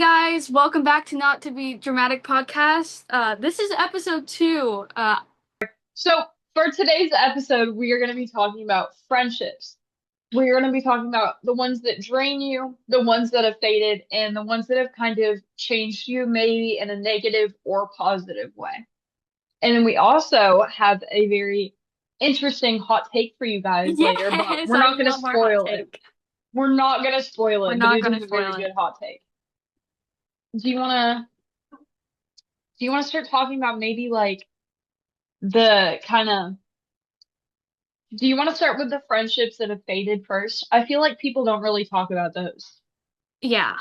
guys, welcome back to Not to Be Dramatic podcast. This is episode 2. So, for today's episode, we are going to be talking about friendships. We're going to be talking about the ones that drain you, the ones that have faded, and the ones that have kind of changed you, maybe in a negative or positive way. And then we also have a very interesting hot take for you guys later, but Yes, we're I not going to love our hot spoil it. take. We're not going to spoil We're it, but not it gonna is a very spoil it. good hot take. Do you want to start talking about maybe like the kind of Do you want to start with the friendships that have faded first? I feel like people don't really talk about those. Yeah,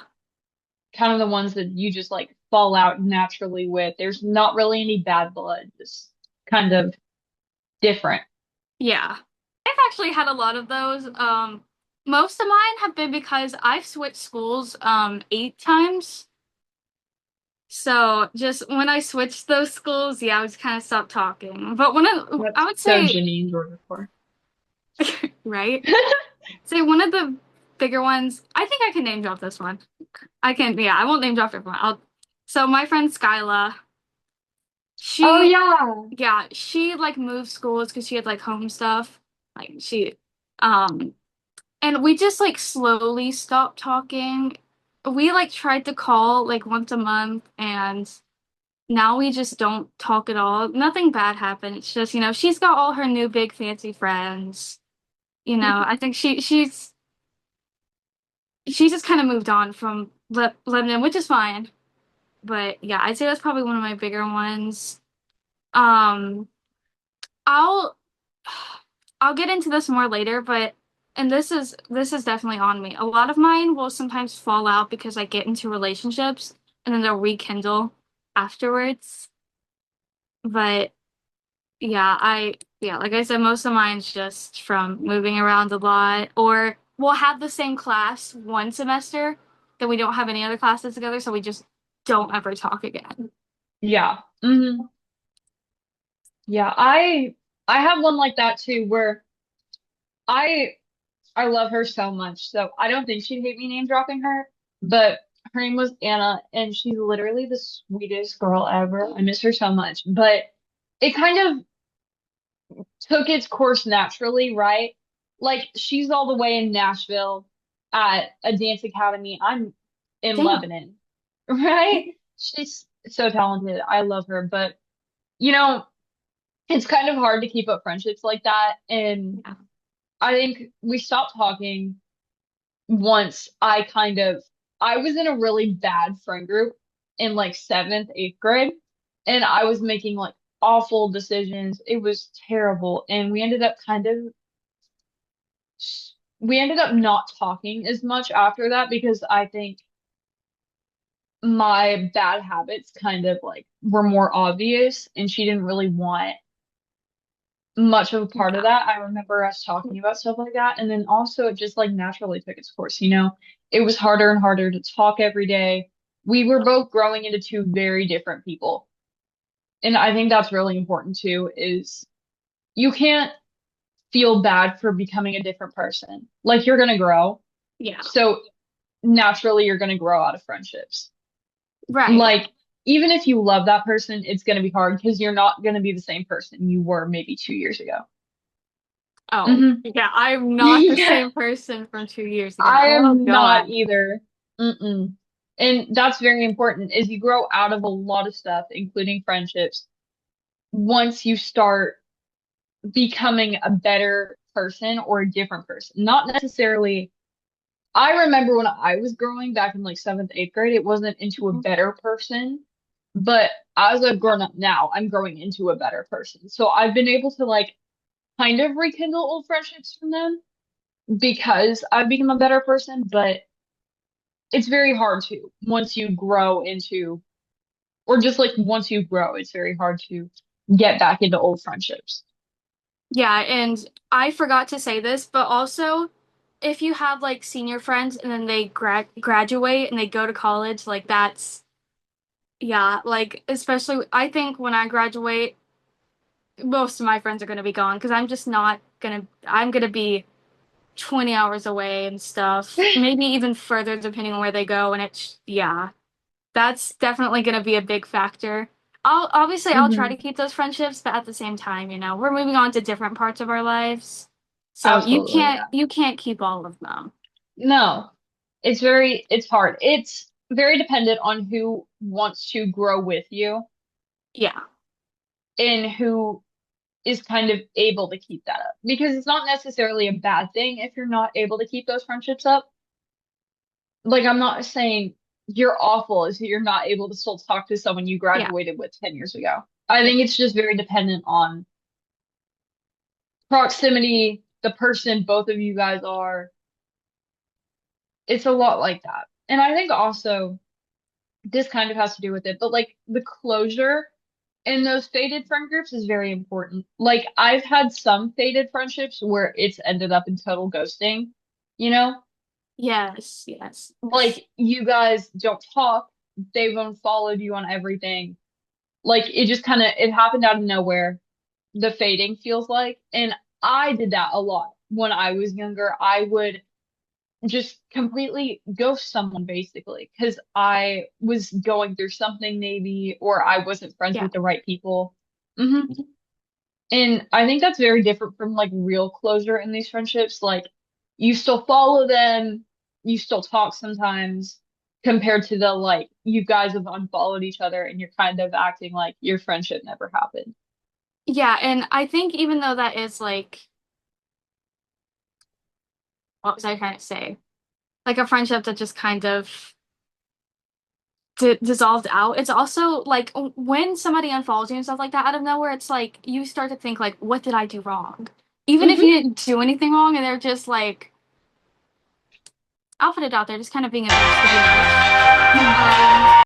Kind of the ones that you just like fall out naturally with. There's not really any bad blood, just kind of different. yeah. I've actually had a lot of those. Most of mine have been because I've switched schools 8 times. So just when I switched those schools, yeah, I was kind of stopped talking. But I That's would so say, Janine's word for. right? Say one of the bigger ones. I think I can name drop this one. I can, yeah, I won't name drop everyone. So my friend Skyla, Oh she, yeah. yeah, she like moved schools because she had like home stuff. Like um, and we just like slowly stopped talking. We like tried to call like once a month, and now we just don't talk at all. Nothing bad happened. It's just, she's got all her new big fancy friends. I think she just kind of moved on from Lebanon, which is fine. But yeah, I'd say that's probably one of my bigger ones. Um, I'll I'll get into this more later, but and this is definitely on me. A lot of mine will sometimes fall out because I get into relationships and then they'll rekindle afterwards. But like I said, most of mine's just from moving around a lot, or we'll have the same class one semester, then we don't have any other classes together, so we just don't ever talk again. Yeah. Yeah, I have one like that too where I I love her so much. So I don't think she'd hate me name dropping her, but her name was Anna and she's literally the sweetest girl ever. I miss her so much. But it kind of took its course naturally, right? Like she's all the way in Nashville at a dance academy. I'm in Damn. Lebanon, right? She's so talented. I love her, but you know, it's kind of hard to keep up friendships like that. And Yeah. I think we stopped talking once I was in a really bad friend group in like seventh, eighth grade, and I was making like awful decisions. It was terrible. And we ended up not talking as much after that because I think my bad habits kind of like were more obvious and she didn't really want much of a part of Yeah. that. I remember us talking about stuff like that. And then also it just like naturally took its course, It was harder and harder to talk every day. We were both growing into two very different people. And I think that's really important too, is you can't feel bad for becoming a different person. Like you're gonna grow. Yeah. So naturally you're gonna grow out of friendships. Right. Like even if you love that person, it's gonna be hard because you're not gonna be the same person you were maybe 2 years ago. Oh, hmm yeah, I'm not the Yeah. same person from 2 years ago. I Oh am not God. either. Mm-mm. And that's very important is you grow out of a lot of stuff, including friendships, once you start becoming a better person or a different person. Not necessarily, I remember when I was growing back in like seventh, eighth grade, it wasn't into a better person, but as I've grown up now, I'm growing into a better person. So I've been able to like kind of rekindle old friendships from them because I've become a better person, but it's very hard to once you grow into, or just like once you grow, it's very hard to get back into old friendships. Yeah, and I forgot to say this, but also if you have like senior friends and then they graduate and they go to college, like that's yeah, like especially I think when I graduate, most of my friends are going to be gone because I'm going to be 20 hours away and stuff. Maybe even further depending on where they go and yeah. That's definitely going to be a big factor. I'll try to Hmm. keep those friendships, but at the same time, we're moving on to different parts of our lives. So Absolutely, yeah. you can't keep all of them. No, it's hard. It's very dependent on who wants to grow with you Yeah. and who is kind of able to keep that up. Because it's not necessarily a bad thing if you're not able to keep those friendships up. Like, I'm not saying you're awful if you're not able to still talk to someone you Yeah. graduated with 10 years ago. I Yeah. think it's just very dependent on proximity, the person both of you guys are. It's a lot like that. And I think also this kind of has to do with it, but like the closure in those faded friend groups is very important. Like I've had some faded friendships where it's ended up in total ghosting, you know? Yes, yes, yes. Like you guys don't talk, they've unfollowed you on everything. Like it just kind of it happened out of nowhere. The fading feels like, and I did that a lot when I was younger. I would just completely ghost someone basically because I was going through something maybe, or I wasn't friends Yeah. with the right people. Hmm. And I think that's very different from like real closure in these friendships. Like you still follow them, you still talk sometimes, compared to the like you guys have unfollowed each other and you're kind of acting like your friendship never happened. Yeah, and I think even though that is like, what was I trying to say? Like a friendship that just kind of di dissolved out. It's also like when somebody unfollows you and stuff like that out of nowhere, it's like you start to think like, what did I do wrong? Even if Hmm. you didn't do anything wrong, and they're just like, I'll put it out there, just kind of being a bitch to be nice.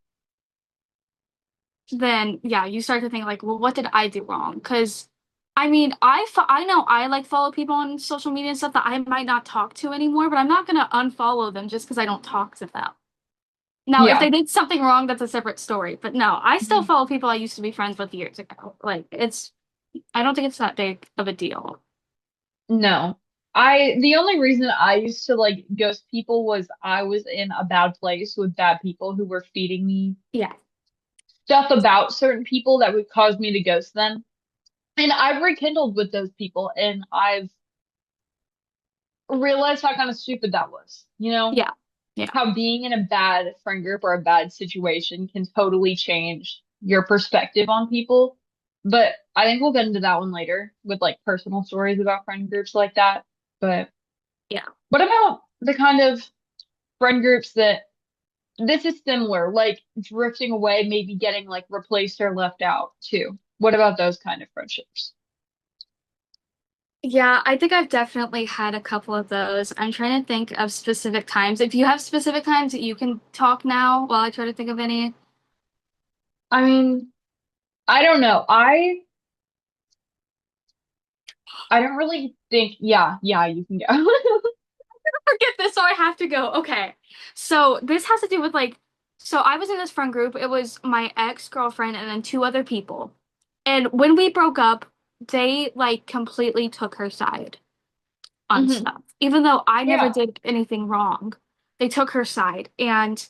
Then yeah, you start to think like, well, what did I do wrong? Because I mean, I know I like follow people on social media and stuff that I might not talk to anymore, but I'm not gonna unfollow them just because I don't talk to them. Now, if they Yeah. did something wrong, that's a separate story. But no, I still follow people I used to be friends with years ago. Like I don't think it's that big of a deal. No. The only reason I used to like ghost people was I was in a bad place with bad people who were feeding me Yeah, stuff about certain people that would cause me to ghost them. And I've rekindled with those people and I've realized how kind of stupid that was. You know, yeah, yeah, how being in a bad friend group or a bad situation can totally change your perspective on people. But I think we'll get into that one later with like personal stories about friend groups like that. But yeah. what about the kind of friend groups that this is similar, like drifting away, maybe getting like replaced or left out too? What about those kind of friendships? Yeah, I think I've definitely had a couple of those. I'm trying to think of specific times. If you have specific times, you can talk now while I try to think of any. I mean, I don't know. I don't really think, yeah, you can go. Forget this, so I have to go. Okay. So this has to do with like, so I was in this friend group. It was my ex-girlfriend and then two other people. And when we broke up, they like completely took her side on Hmm. stuff. Even though I never Yeah. did anything wrong, they took her side. And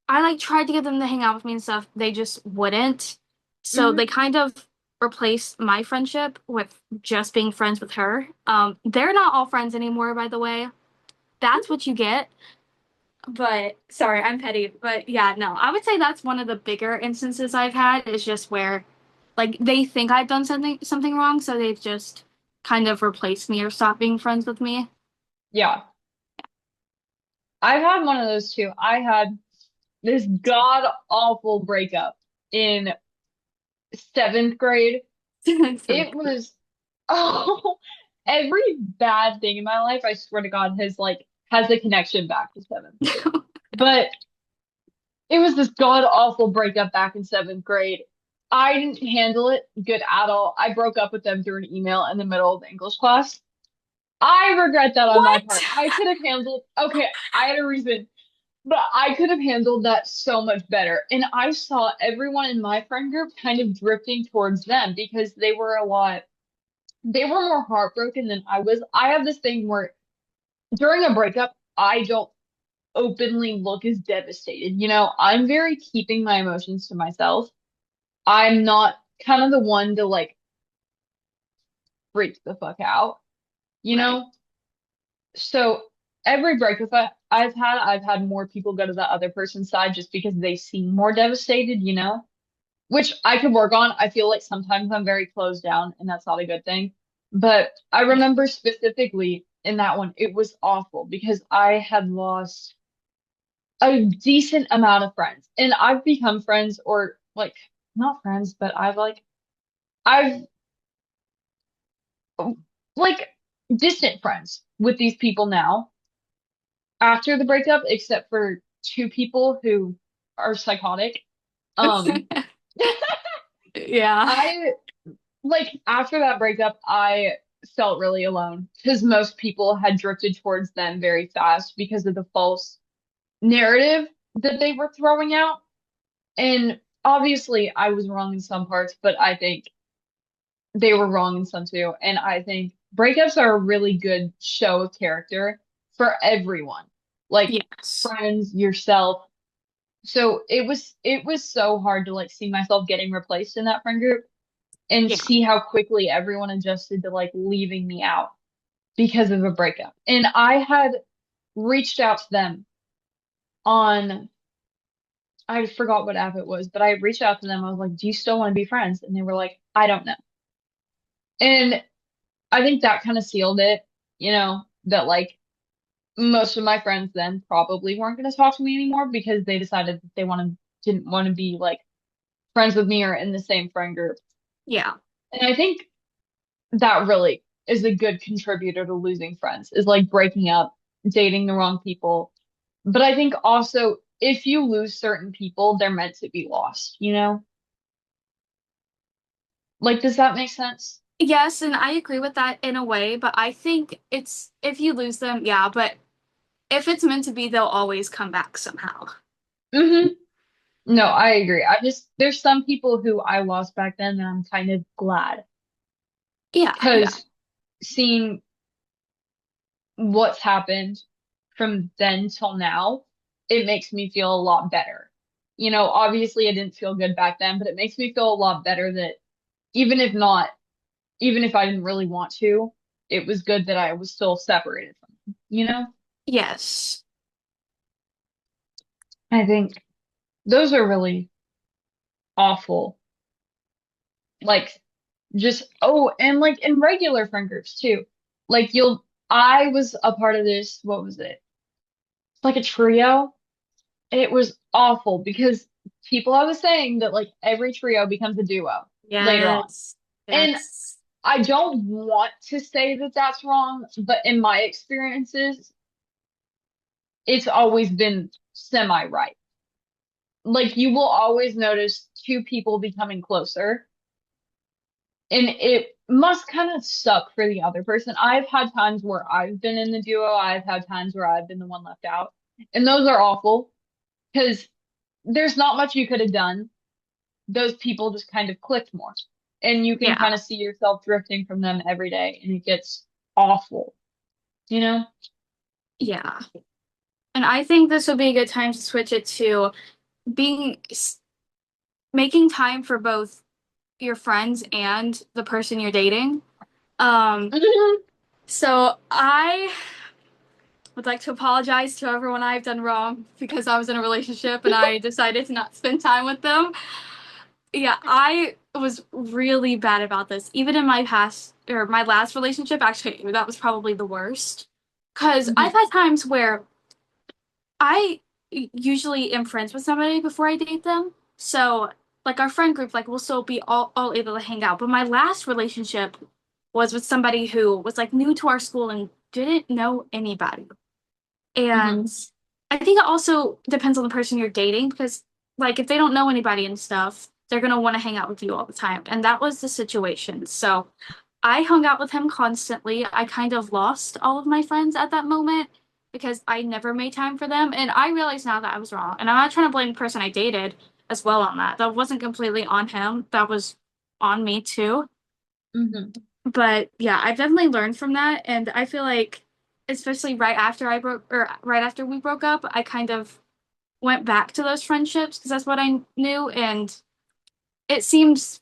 I like tried to get them to hang out with me and stuff. They just wouldn't. So they Hmm. kind of replaced my friendship with just being friends with her. They're not all friends anymore, by the way. That's what you get. But sorry, I'm petty. But yeah, no, I would say that's one of the bigger instances I've had is just where like they think I've done something wrong, so they've just kind of replaced me or stopped being friends with me. Yeah. I've had one of those too. I had this god awful breakup in seventh grade. Seventh It grade. was, oh, every bad thing in my life, I swear to God, has a connection back to seventh grade. But it was this god awful breakup back in seventh grade. I didn't handle it good at all. I broke up with them through an email in the middle of English class. I regret that on my What? part. I could have handled, okay, I had a reason, but I could have handled that so much better. And I saw everyone in my friend group kind of drifting towards them because they were more heartbroken than I was. I have this thing where during a breakup, I don't openly look as devastated. I'm very keeping my emotions to myself. I'm not kind of the one to like freak the fuck out, you Right. know? So every breakup I've had more people go to the other person's side just because they seem more devastated, which I could work on. I feel like sometimes I'm very closed down and that's not a good thing. But I Yeah. remember specifically in that one, it was awful because I had lost a decent amount of friends and I've become friends or like not friends, but I've like distant friends with these people now after the breakup, except for two people who are psychotic. Um, Yeah. I like after that breakup, I felt really alone because most people had drifted towards them very fast because of the false narrative that they were throwing out. And obviously, I was wrong in some parts, but I think they were wrong in some too. And I think breakups are a really good show of character for everyone, like Yes. friends, yourself. So it was so hard to like see myself getting replaced in that friend group and Yeah. see how quickly everyone adjusted to like leaving me out because of a breakup. And I had reached out to them on, I forgot what app it was, but I reached out to them. I was like, "Do you still want to be friends?" And they were like, "I don't know." And I think that kind of sealed it, that like most of my friends then probably weren't going to talk to me anymore because they decided that they didn't want to be like friends with me or in the same friend group. Yeah. And I think that really is a good contributor to losing friends, is like breaking up, dating the wrong people. But I think also if you lose certain people, they're meant to be lost? Like, does that make sense? Yes, and I agree with that in a way, but I think it's if you lose them, yeah, but if it's meant to be, they'll always come back somehow. hmm No, I agree. There's some people who I lost back then and I'm kind of glad Yeah, yeah, because seeing what's happened from then till now, it makes me feel a lot better. Obviously I didn't feel good back then, but it makes me feel a lot better that even if not, even if I didn't really want to, it was good that I was still separated from them. yes. I think those are really awful. Like oh, and like in regular friend groups too. Like I was a part of this, what was it? Like a trio. It was awful because people are saying that like every trio becomes a duo later on. Yes. And Yes. I don't want to say that that's wrong, but in my experiences, it's always been semi right. Like you will always notice two people becoming closer, and it must kind of suck for the other person. I've had times where I've been in the duo, I've had times where I've been the one left out, and those are awful because there's not much you could have done. Those people just kind of clicked more. And you can Yeah. kind of see yourself drifting from them every day, and it gets awful, you know? Yeah. And I think this would be a good time to switch it to being making time for both your friends and the person you're dating. Um, Mhm. so I would like to apologize to everyone I've done wrong because I was in a relationship and I decided to not spend time with them. Yeah, I was really bad about this. Even in my past or my last relationship, actually, that was probably the worst. Because I've Mhm. had times where I usually am friends with somebody before I date them. So, like our friend group, like we'll still be all able to hang out. But my last relationship was with somebody who was like new to our school and didn't know anybody. And Mhm. I think it also depends on the person you're dating because, like, if they don't know anybody and stuff, they're gonna want to hang out with you all the time. And that was the situation. So I hung out with him constantly. I kind of lost all of my friends at that moment because I never made time for them. And I realize now that I was wrong. And I'm not trying to blame the person I dated as well on that. That wasn't completely on him. That was on me too. Mhm. But yeah, I've definitely learned from that. And I feel like especially right after we broke up, I kind of went back to those friendships because that's what I knew, and it seems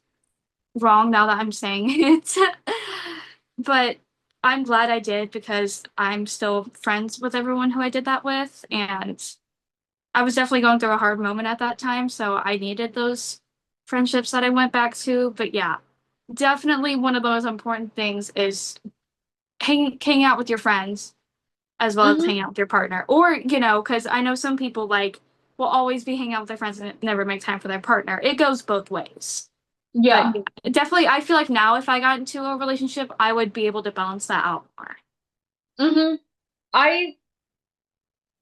wrong now that I'm saying it. But I'm glad I did because I'm still friends with everyone who I did that with, and I was definitely going through a hard moment at that time, so I needed those friendships that I went back to. But yeah, definitely one of those important things is hanging out with your friends as well as Hmm. hanging out with your partner. Or, because I know some people like will always be hanging out with their friends and never make time for their partner. It goes both ways. But Yeah. yeah, definitely, I feel like now if I got into a relationship, I would be able to balance that out more. Hmm. I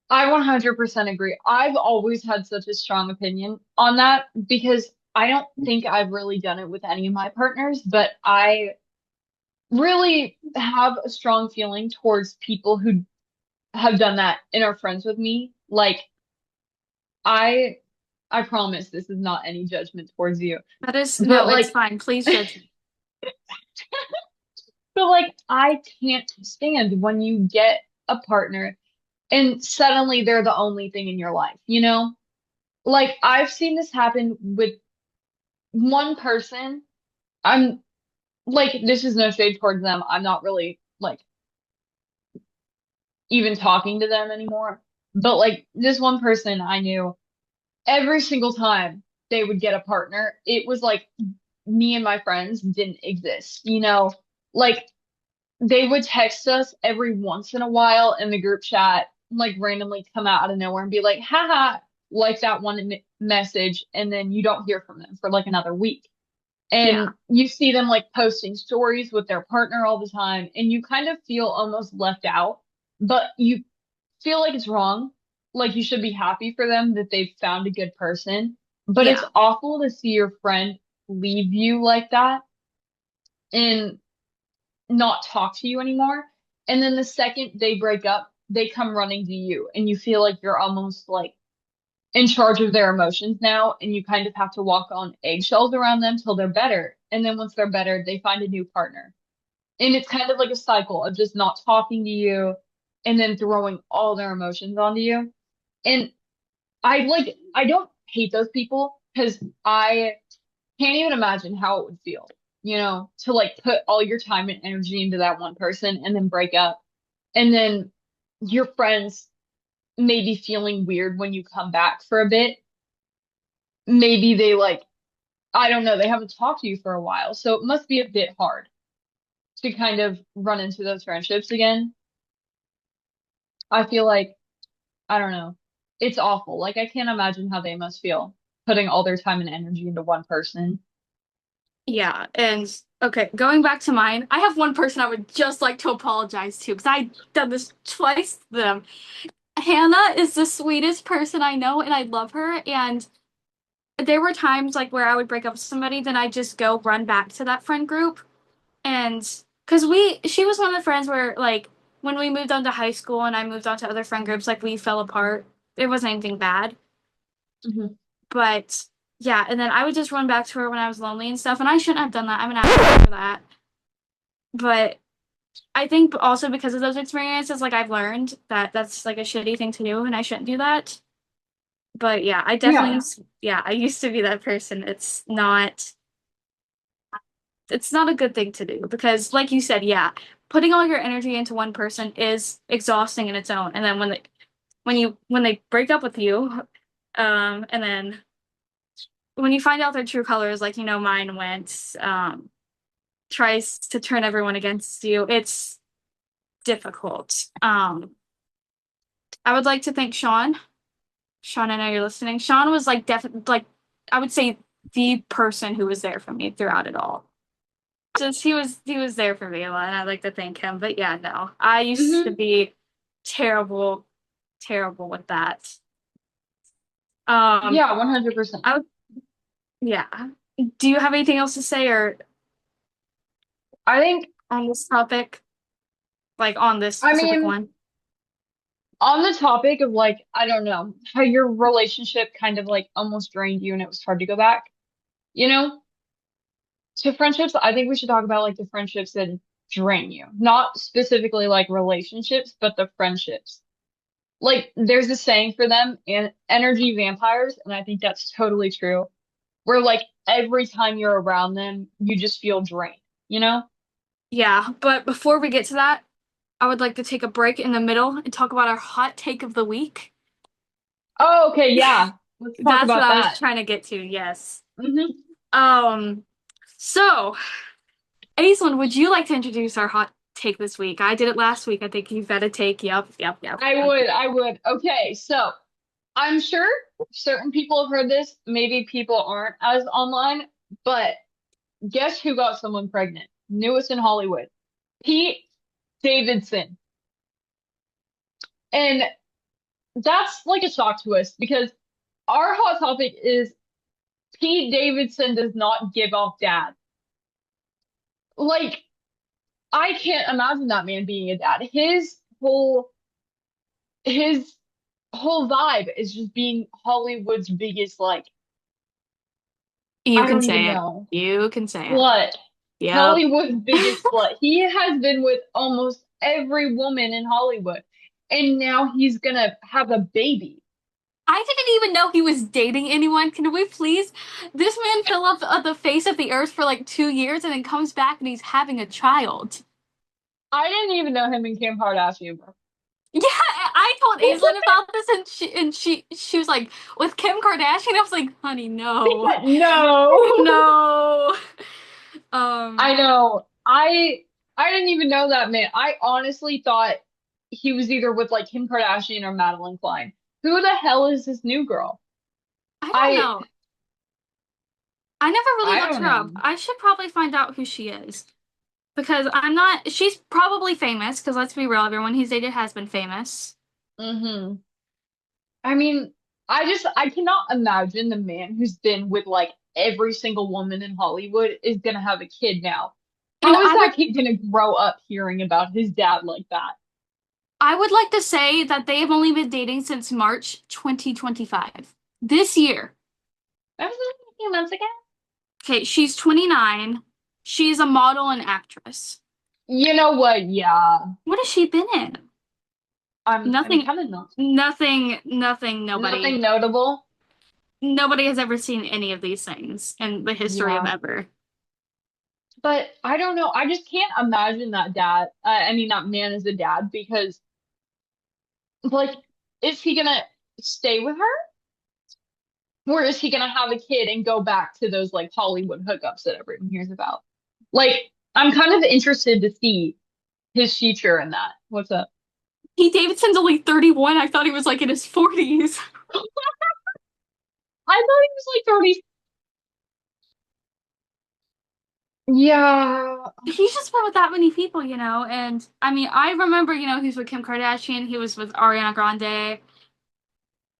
I 100% agree. I've always had such a strong opinion on that because I don't think I've really done it with any of my partners, but I really have a strong feeling towards people who have done that and are friends with me. Like I I promise this is not any judgment towards you. That is, But no, it's like fine. Please judge me. but like I can't stand when you get a partner and suddenly they're the only thing in your life, you know? Like I've seen this happen with one person. I'm like, this is no shade towards them. I'm not really like even talking to them anymore. But like this one person I knew, every single time they would get a partner, it was like me and my friends didn't exist, you know? Like they would text us every once in a while in the group chat, like randomly come out of nowhere and be like, haha, like that one message, and then you don't hear from them for like another week. Yeah, And you see them like posting stories with their partner all the time, and you kind of feel almost left out, but you feel like it's wrong. Like you should be happy for them that they've found a good person. But it's yeah, awful to see your friend leave you like that and not talk to you anymore. And then the second they break up, they come running to you, and you feel like you're almost like in charge of their emotions now, and you kind of have to walk on eggshells around them till they're better. And then once they're better, they find a new partner. And it's kind of like a cycle of just not talking to you and then throwing all their emotions onto you. And I don't hate those people because I can't even imagine how it would feel, you know, to like put all your time and energy into that one person and then break up. And then your friends may be feeling weird when you come back for a bit. Maybe they like, I don't know, they haven't talked to you for a while. So it must be a bit hard to kind of run into those friendships again. I feel like, I don't know, it's awful. Like, I can't imagine how they must feel putting all their time and energy into one person. yeah. And okay, going back to mine, I have one person I would just like to apologize to because I done this twice to them. Hannah is the sweetest person I know, and I love her. And there were times like where I would break up with somebody, then I just go run back to that friend group. And because she was one of the friends where like when we moved on to high school and I moved on to other friend groups, like we fell apart. It wasn't anything bad, Hmm. but yeah. And then I would just run back to her when I was lonely and stuff. And I shouldn't have done that. I'm an asshole for that. But I think also because of those experiences, like I've learned that that's like a shitty thing to do, and I shouldn't do that. But yeah, Yeah. yeah, I used to be that person. It's not a good thing to do because like you said, yeah, putting all your energy into one person is exhausting in its own. And then when they break up with you, and then when you find out their true colors, like mine went, tries to turn everyone against you, it's difficult. I would like to thank Sean. Sean, I know you're listening. Sean was like definitely like I would say the person who was there for me throughout it all. Just he was there for me a lot, and I'd like to thank him. But yeah, no, I used to Hmm. be terrible, terrible with that. Yeah, 100%. I would, yeah. Do you have anything else to say or I think, on this topic, like on this I specific mean, one? on the topic of like, I don't know, how your relationship kind of like almost drained you and it was hard to go back, you know, to friendships, I think we should talk about like the friendships that drain you. Not specifically like relationships, but the friendships. Like there's a saying for them and energy vampires, and I think that's totally true. Where like every time you're around them, you just feel drained, you know? Yeah, but before we get to that, I would like to take a break in the middle and talk about our hot take of the week. Oh, okay, yeah. Let's talk That's what about I was that. trying to get to, yes. Hmm. Um, so, Aislinn, would you like to introduce our hot take this week? I did it last week. I think you've got a take. Yep, yep, yep. I would. Okay, so I'm sure certain people have heard this. Maybe people aren't as online, but guess who got someone pregnant? Newest in Hollywood. Pete Davidson. And that's like a shock to us because our hot topic is Pete Davidson does not give off dad. Like, I can't imagine that man being a dad. His whole vibe is just being Hollywood's biggest, like, You I can don't even say it. know, You can say it. slut. Yep. Hollywood's biggest slut. He has been with almost every woman in Hollywood. And now he's gonna have a baby. I didn't even know he was dating anyone. Can we please? This man fell off the face of the earth for like 2 years and then comes back and he's having a child. I didn't even know him and Kim Kardashian were. Yeah, I told Aislinn about this and she was like, with Kim Kardashian? I was like, honey, no. No. No. I Um, know. I didn't even know that man. I honestly thought he was either with like Kim Kardashian or Madeline Klein. Who the hell is this new girl? I don't I know. I never really I looked don't her up. know. I should probably find out who she is. Because I'm not, she's probably famous, because let's be real, everyone he's dated has been famous. Hmm. I mean, I cannot imagine the man who's been with like every single woman in Hollywood is gonna have a kid now. And How is that kid gonna grow up hearing about his dad like that? I would like to say that they have only been dating since March 2025. This year. That was only a few months ago. Okay, she's 29. She's a model and actress. You know what? Yeah. What has she been in? I mean, Nothing, kind of not. nothing, Nothing nobody. notable. Nobody has ever seen any of these things in the history of Yeah. ever. But I don't know. I just can't imagine that dad. I mean, that man as a dad because, like, is he gonna stay with her? Or is he gonna have a kid and go back to those like Hollywood hookups that everyone hears about? Like, I'm kind of interested to see his future in that. What's up? Pete Davidson's only 31. I thought he was like in his 40s. I thought he was like 30. Yeah. He's just been with that many people, and I mean, I remember, he was with Kim Kardashian, he was with Ariana Grande.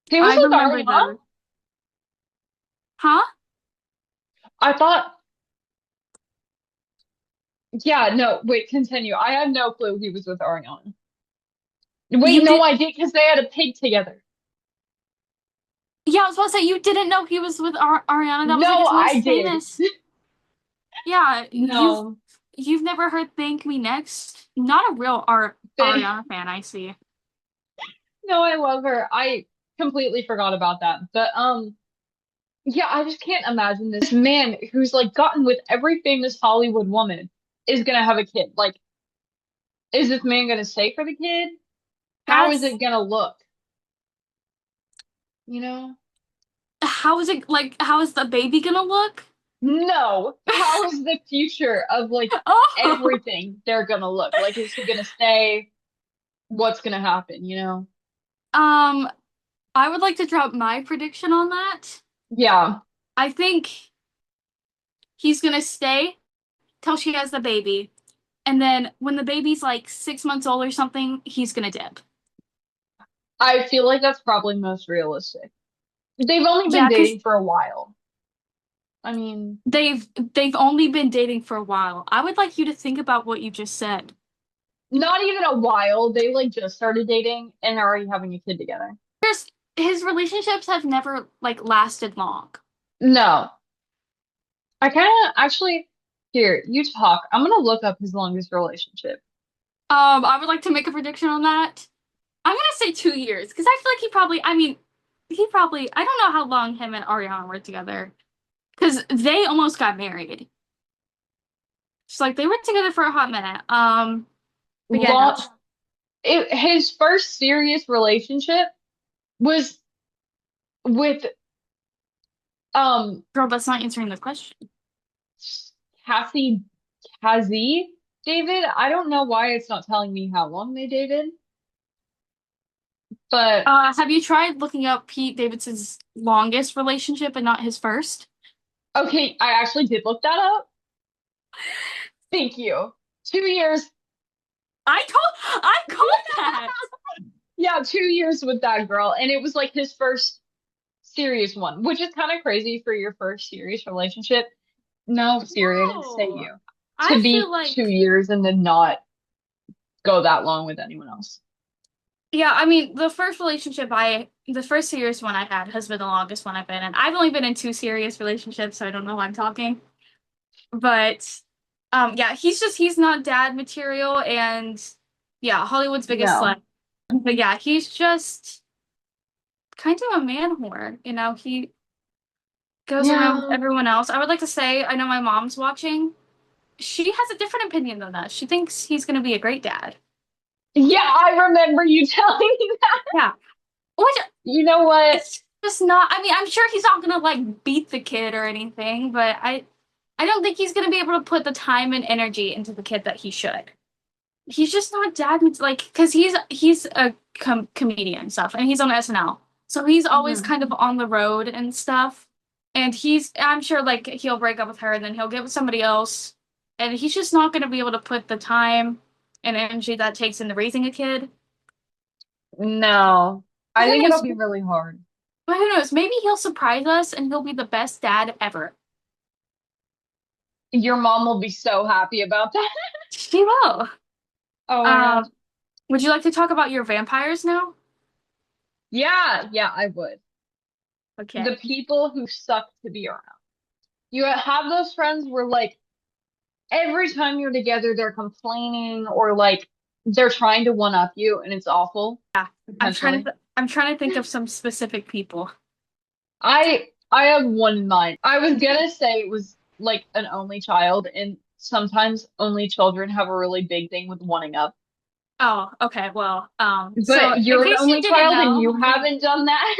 He was I with remember Ariana? those. Huh? I thought, yeah, no, wait, continue. I had no clue he was with Ariana. Wait, You no, did? I did because they had a pig together. Yeah, I was about to say you didn't know he was with Ariana. That was like No, his I most did. famous. Yeah, No. you've never heard "Thank Me Next"? Not a real They, Ariana fan, I see. no, I love her. I completely forgot about that. But yeah, I just can't imagine this man who's like gotten with every famous Hollywood woman is gonna have a kid. Like, is this man gonna stay for the kid? How is That's it gonna look? You know? how is it like? How is the baby gonna look? No. How is the future of like Oh, everything they're gonna look? Like, is he gonna stay? What's gonna happen, you know? um, I would like to drop my prediction on that. Yeah. I think he's gonna stay till she has the baby, and then when the baby's like 6 months old or something, he's gonna dip. I feel like that's probably most realistic. They've only been Yeah, because dating for a while. I mean, they've only been dating for a while. I would like you to think about what you just said. not even a while. They like just started dating and are already having a kid together. His relationships have never like lasted long. No. I kind of actually. Here, you talk. I'm gonna look up his longest relationship. I would like to make a prediction on that. I'm gonna say 2 years because I feel like he probably, I mean, he probably, I don't know how long him and Ariana were together because they almost got married. It's like they were together for a hot minute. But yeah, no, Long, his first serious relationship was with um girl, that's not answering the question. Cassie Kazi David. I don't know why it's not telling me how long they dated, but Have you tried looking up Pete Davidson's longest relationship and not his first? okay, I actually did look that up. Thank you. 2 years. I called that. Yeah, 2 years with that girl, and it was like his first serious one, which is kind of crazy for your first serious relationship. No, Siri, I didn't say No, you. I To feel be two like, years and then not go that long with anyone else. yeah, I mean, the first serious one I had has been the longest one I've been in. I've only been in two serious relationships, so I don't know why I'm talking. But, yeah, he's not dad material, and yeah, Hollywood's biggest No. slut. But yeah, he's just kind of a man whore, you know. He goes around with Yeah. everyone else. I would like to say, I know my mom's watching. She has a different opinion than us. She thinks he's going to be a great dad. Yeah, I remember you telling me that. Yeah. Which You know what? it's just not, I mean, I'm sure he's not going to like beat the kid or anything, but I don't think he's going to be able to put the time and energy into the kid that he should. He's just not dad like because he's a comedian and stuff, and he's on SNL, so he's always Mhm. kind of on the road and stuff. And I'm sure like he'll break up with her and then he'll get with somebody else, and he's just not going to be able to put the time and energy that takes into raising a kid. No. But I who think it'll knows? be really hard. But who knows? Maybe he'll surprise us and he'll be the best dad ever. Your mom will be so happy about that. She will. Oh my gosh. Um, would you like to talk about your vampires now? Yeah, yeah, I would. The Okay. people who suck to be around. You have those friends where like every time you're together, they're complaining or like they're trying to one up you and it's awful, potentially. I'm trying to think of some specific people. I have one in mind. I was gonna say it was like an only child, and sometimes only children have a really big thing with wanting up. Oh, okay. Well, so But in you're an case you only didn't child and you know, haven't done that.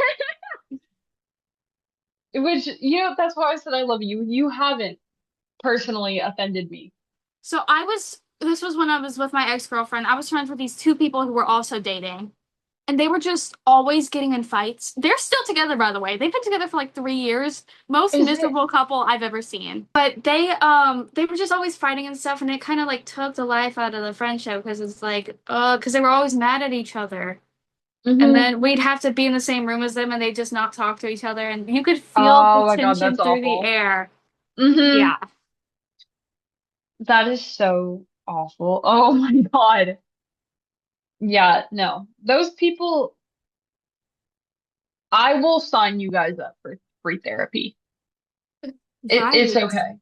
Which, that's why I said I love you. You haven't personally offended me. so this was when I was with my ex-girlfriend. I was friends with these two people who were also dating, and they were just always getting in fights. They're still together, by the way. They've been together for like 3 years. Most Is it? miserable couple I've ever seen. But they were just always fighting and stuff, and it kind of like took the life out of the friendship because it's like, because they were always mad at each other. And Hmm. then we'd have to be in the same room as them and they just not talk to each other. And you could feel the Oh my God, tension that's through the awful. air. Hmm. Yeah. That is so awful. Oh my God. Yeah, no. Those people, I will sign you guys up for free therapy. It's Right. okay.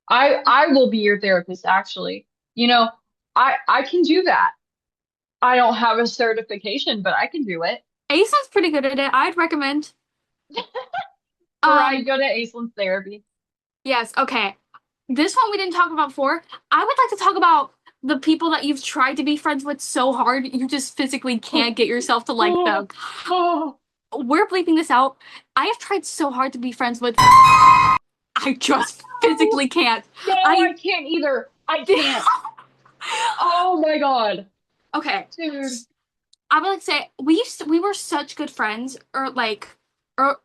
I will be your therapist, actually. You know, I can do that. I don't have a certification, but I can do it. Aison's pretty good at it. I'd recommend. Or I Um, go to Aislinn therapy. yes, okay. This one we didn't talk about before. I would like to talk about the people that you've tried to be friends with so hard you just physically can't get yourself to like Oh, them. oh, We're bleeping this out. I have tried so hard to be friends with I just no, physically can't. no, I I can't either. I can't. Oh my God. Okay. Dude. I would like to say we were such good friends or like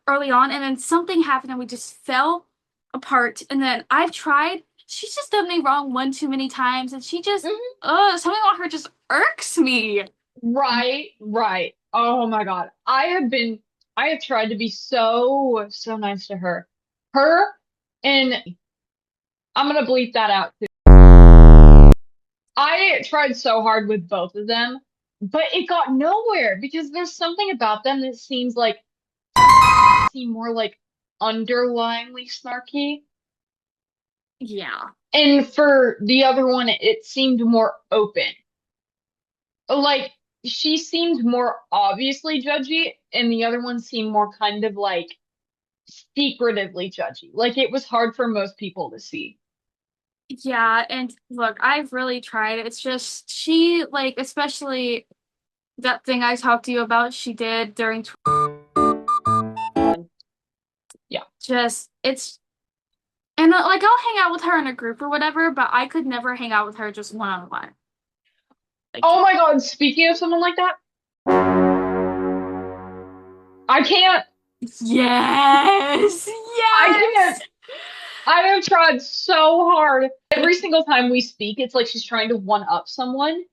early on and then something happened and we just fell apart and then I've tried she's just done me wrong one too many times and she just Mhm. something about her just irks me. Right, right. Oh my God. I have tried to be so, so nice to her. Her, and I'm gonna bleep that out too. I tried so hard with both of them, but it got nowhere because there's something about them that seem more like underlyingly snarky. Yeah. And for the other one, it seemed more open. Like she seemed more obviously judgy, and the other one seemed more kind of like secretively judgy. Like it was hard for most people to see. Yeah, and look, I've really tried. It's just she like especially that thing I talked to you about she did during Um, yeah. just it's and like I'll hang out with her in a group or whatever, but I could never hang out with her just one on one. Like Oh my God, speaking of someone like that, I can't, yes. I Yes. can't. I have tried so hard. Every single time we speak, it's like she's trying to one up someone.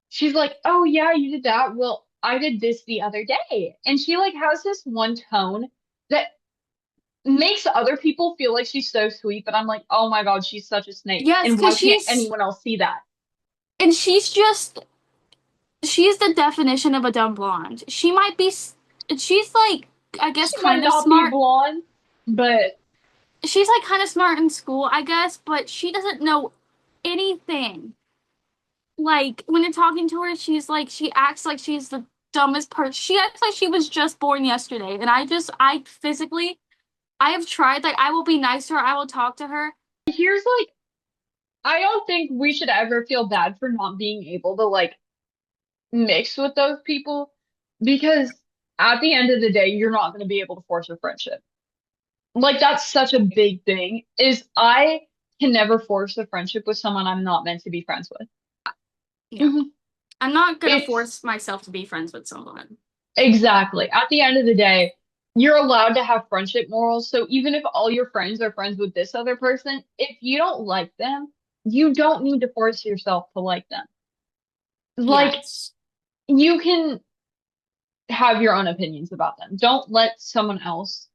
She's like, "Oh yeah, you did that. Well, I did this the other day." And she like has this one tone that makes other people feel like she's so sweet, but I'm like, "Oh my God, she's such a snake." Yes, And why because can't anyone else see that? she's the definition of a dumb blonde. She's like I guess She might kind of not be smart. blonde, but She's like kind of smart in school, I guess, but she doesn't know anything. Like when you're talking to her, she acts like she's the dumbest person. She acts like she was just born yesterday. And I physically, I have tried, like I will be nice to her, I will talk to her. here's like, I don't think we should ever feel bad for not being able to like mix with those people because at the end of the day, you're not going to be able to force a friendship. Like that's such a big thing is I can never force a friendship with someone I'm not meant to be friends with. Yeah. Mhm. I'm not gonna It's force myself to be friends with someone. exactly. At the end of the day, you're allowed to have friendship morals. So even if all your friends are friends with this other person, if you don't like them, you don't need to force yourself to like them. Like Yes. you can have your own opinions about them. Don't let someone else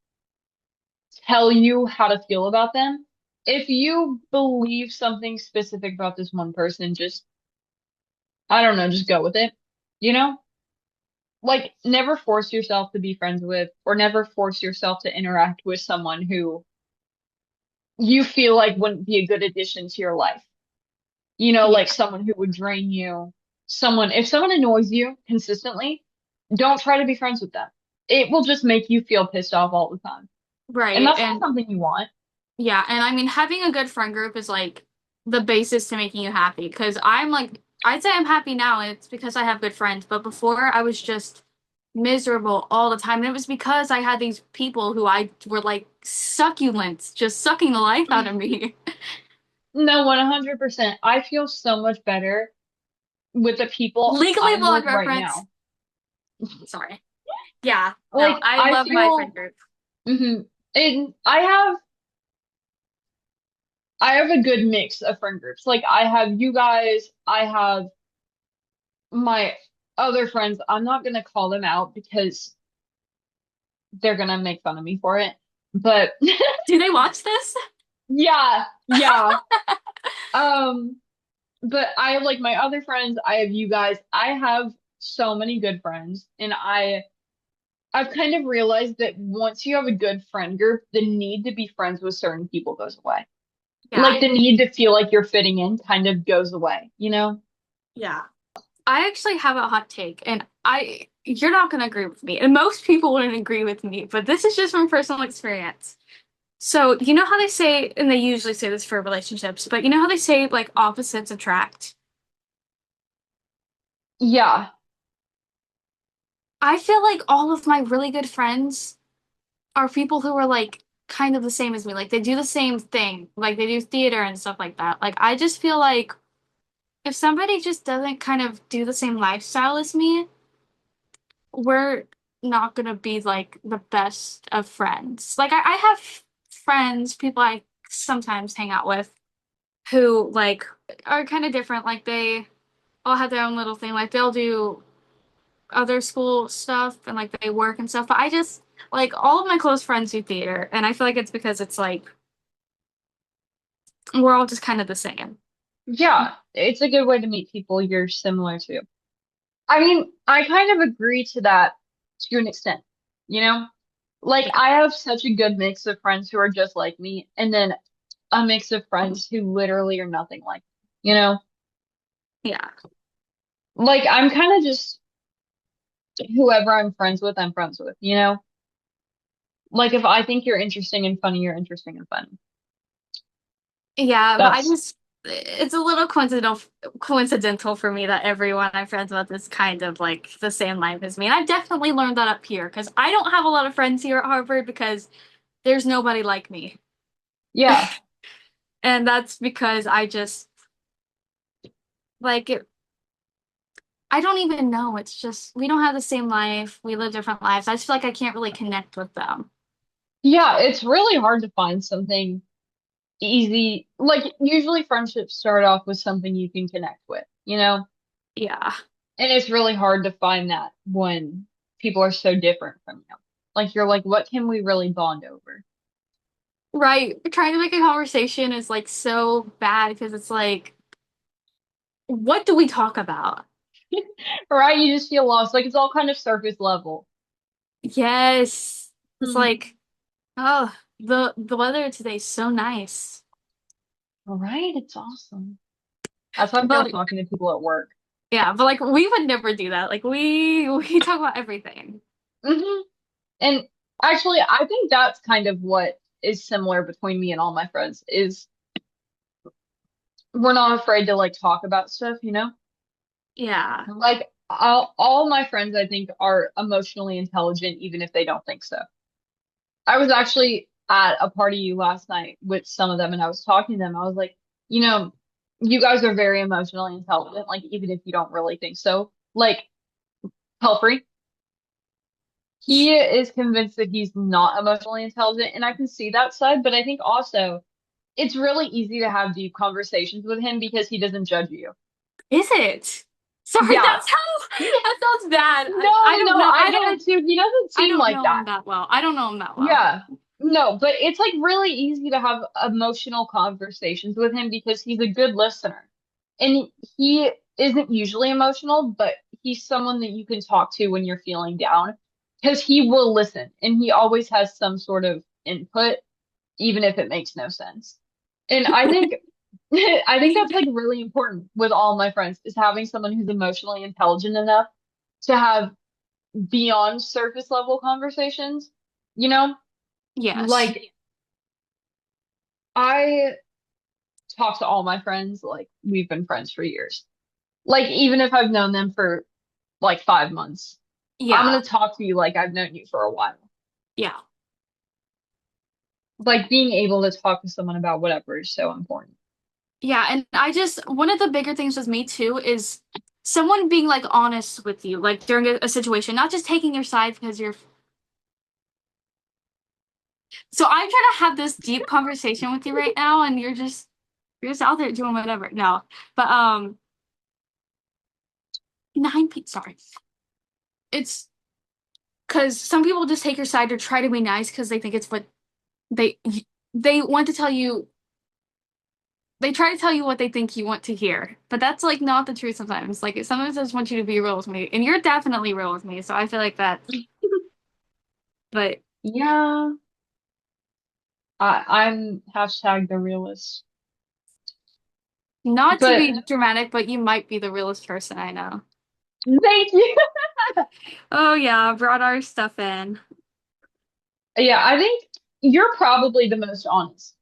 tell you how to feel about them. If you believe something specific about this one person, just, I don't know, just go with it. You know? Like, never force yourself to be friends with, or never force yourself to interact with someone who you feel like wouldn't be a good addition to your life. You know, Yeah. like someone who would drain you. If someone annoys you consistently, don't try to be friends with them. It will just make you feel pissed off all the time. And Right. that's not And something you want. yeah, and I mean having a good friend group is like the basis to making you happy. Because I'm like I'd say I'm happy now, and it's because I have good friends. But before I was just miserable all the time. And it was because I had these people who I were like succulents, just sucking the life out of me. No, 100%. I feel so much better with the people Legally I'm blonde with right reference. now. Sorry. Yeah, no, Like, I I love my feel, friend group. and I have a good mix of friend groups. Like, I have you guys, I have my other friends. I'm not gonna call them out because they're gonna make fun of me for it. But Do they watch this? yeah, yeah. Um, but I have like my other friends, I have you guys. I have so many good friends, and I've kind of realized that once you have a good friend group, the need to be friends with certain people goes away. Yeah, Like the need to feel like you're fitting in kind of goes away, you know? yeah. I actually have a hot take, and you're not gonna agree with me, and most people wouldn't agree with me, but this is just from personal experience. So, you know how they say, and they usually say this for relationships, but you know how they say like opposites attract? Yeah. I feel like all of my really good friends are people who are like kind of the same as me. Like they do the same thing. Like they do theater and stuff like that. Like I just feel like if somebody just doesn't kind of do the same lifestyle as me, we're not gonna be like the best of friends. Like I have friends, people I sometimes hang out with who like are kind of different. Like they all have their own little thing. Like they'll do other school stuff and like they work and stuff. But I just like all of my close friends do theater, and I feel like it's because it's like we're all just kind of the same. Yeah. It's a good way to meet people you're similar to. I mean, I kind of agree to that to an extent, you know? Like Yeah. I have such a good mix of friends who are just like me, and then a mix of friends who literally are nothing like, me, you know? Yeah. Like I'm kind of just whoever I'm friends with, you know? Like if I think you're interesting and funny, you're interesting and funny. Yeah, but I That's just it's a little coincidental for me that everyone I'm friends with is kind of like the same life as me. And I've definitely learned that up here because I don't have a lot of friends here at Harvard because there's nobody like me. yeah. And that's because I just like it, I don't even know. It's just we don't have the same life. We live different lives. I just feel like I can't really connect with them. Yeah, it's really hard to find something easy. Like usually friendships start off with something you can connect with, you know? Yeah. And it's really hard to find that when people are so different from you. Like you're like, what can we really bond over? Right. Trying to make a conversation is like so bad because it's like, what do we talk about? Right? You just feel lost. Like it's all kind of surface level. Yes. It's Hmm. like, oh, the weather today's so nice. All right, it's awesome. That's how I feel But talking to people at work. yeah, but like we would never do that. Like we talk about everything. Hmm. And actually, I think that's kind of what is similar between me and all my friends is we're not afraid to like talk about stuff, you know? Yeah. Like all my friends, I think, are emotionally intelligent, even if they don't think so. I was actually at a party last night with some of them, and I was talking to them. I was like, you know, you guys are very emotionally intelligent, like even if you don't really think so. Like Pelfrey, he is convinced that he's not emotionally intelligent, and I can see that side, but I think also it's really easy to have deep conversations with him because he doesn't judge you. Is it? Sorry, Yeah. that sounds bad. I No, don't no, know. I get it too. He doesn't I seem don't like know that. him that well. I don't know him that well. Yeah. No, but it's like really easy to have emotional conversations with him because he's a good listener. And he isn't usually emotional, but he's someone that you can talk to when you're feeling down because he will listen and he always has some sort of input, even if it makes no sense. And I think I think that's like really important with all my friends is having someone who's emotionally intelligent enough to have beyond surface level conversations. You know, Yes. like I talk to all my friends like we've been friends for years. Like even if I've known them for like 5 months, I'm Yeah. gonna talk to you like I've known you for a while. Yeah. Like being able to talk to someone about whatever is so important. Yeah, and I just one of the bigger things with me too is someone being like honest with you, like during a situation, not just taking your side because you're. So I'm trying to have this deep conversation with you right now, and you're just out there doing whatever. No, but 9 p. Sorry, it's because some people just take your side to try to be nice because they think it's what they they want to tell you. They try to tell you what they think you want to hear, but that's like not the truth sometimes. Like sometimes I just want you to be real with me, and you're definitely real with me. So I feel like that. But Yeah, I'm hashtag the realist. not to But be dramatic, but you might be the realest person I know. thank you. Oh yeah, brought our stuff in. Yeah, I think you're probably the most honest.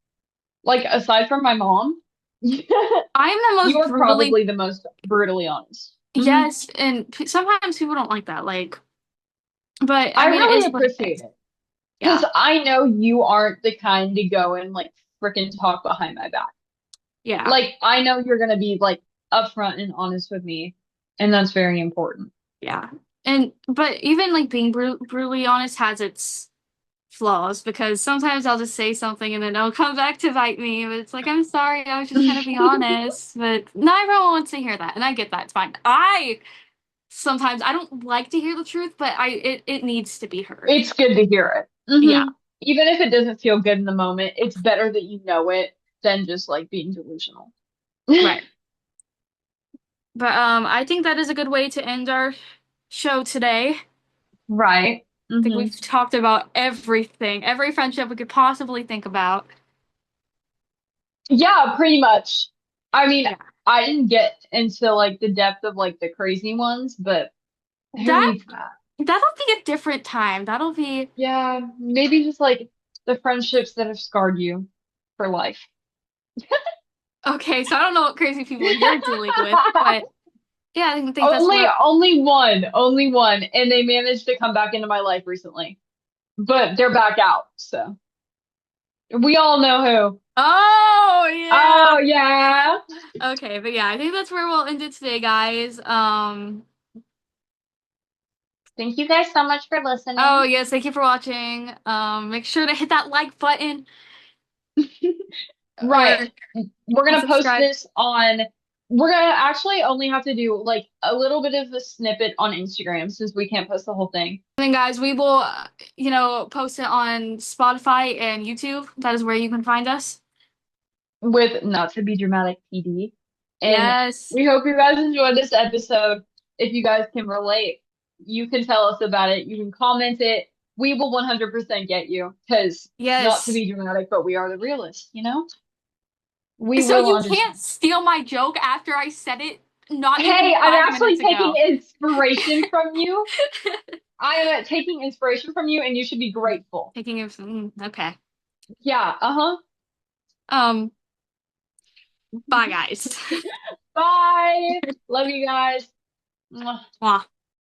Like aside from my mom, I'm the most you're brutally, probably the most brutally honest. Hmm. yes, and sometimes people don't like that, like, but I I mean, it really is what it appreciate is. it because Yeah, I know you aren't the kind to go and like freaking talk behind my back. yeah, Like I know you're gonna be like upfront and honest with me, and that's very important. yeah. And but even like being brutally honest has its flaws because sometimes I'll just say something and then it'll come back to bite me. But it's like, I'm sorry, I was just trying to be honest. But not everyone wants to hear that, and I get that. It's fine. I sometimes I don't like to hear the truth, but it needs to be heard. It's good to hear it. Yeah, Even if it doesn't feel good in the moment, it's better that you know it than just like being delusional. right. But I think that is a good way to end our show today. I Right. think we've talked about everything, every friendship we could possibly think about. Yeah, pretty much. I mean, Yeah. I didn't get into like the depth of like the crazy ones, but who That needs that? that'll be a different time. That'll be Yeah, maybe just like the friendships that have scarred you for life. okay. So I don't know what crazy people you're dealing with, but yeah, I think that's Only, where. only one, and they managed to come back into my life recently, but they're back out. So we all know who. Oh yeah. Oh yeah. Okay, but yeah, I think that's where we'll end it today, guys. Thank you guys so much for Oh listening. yes, thank you for watching. Make sure to hit that like button Right. or We're and gonna post subscribe. this on, we're gonna actually only have to do like a little bit of a snippet on Instagram since we can't post the whole thing. And then guys, we will, post it on Spotify and YouTube. That is where you can find us. With Not to Be Dramatic PD. And Yes. we hope you guys enjoyed this episode. If you guys can relate, you can tell us about it. You can comment it. We will 100% get you because not to Yes. be dramatic, but we are the realists, you know? We So will you understand. can't steal my joke after I said it not even Hey, I'm 5 minutes actually taking ago. inspiration from you. I am taking inspiration from you, and you should be grateful. Taking it, okay. Yeah, uh-huh. Um, Bye guys. Bye. Love you guys. Mwah. Mwah.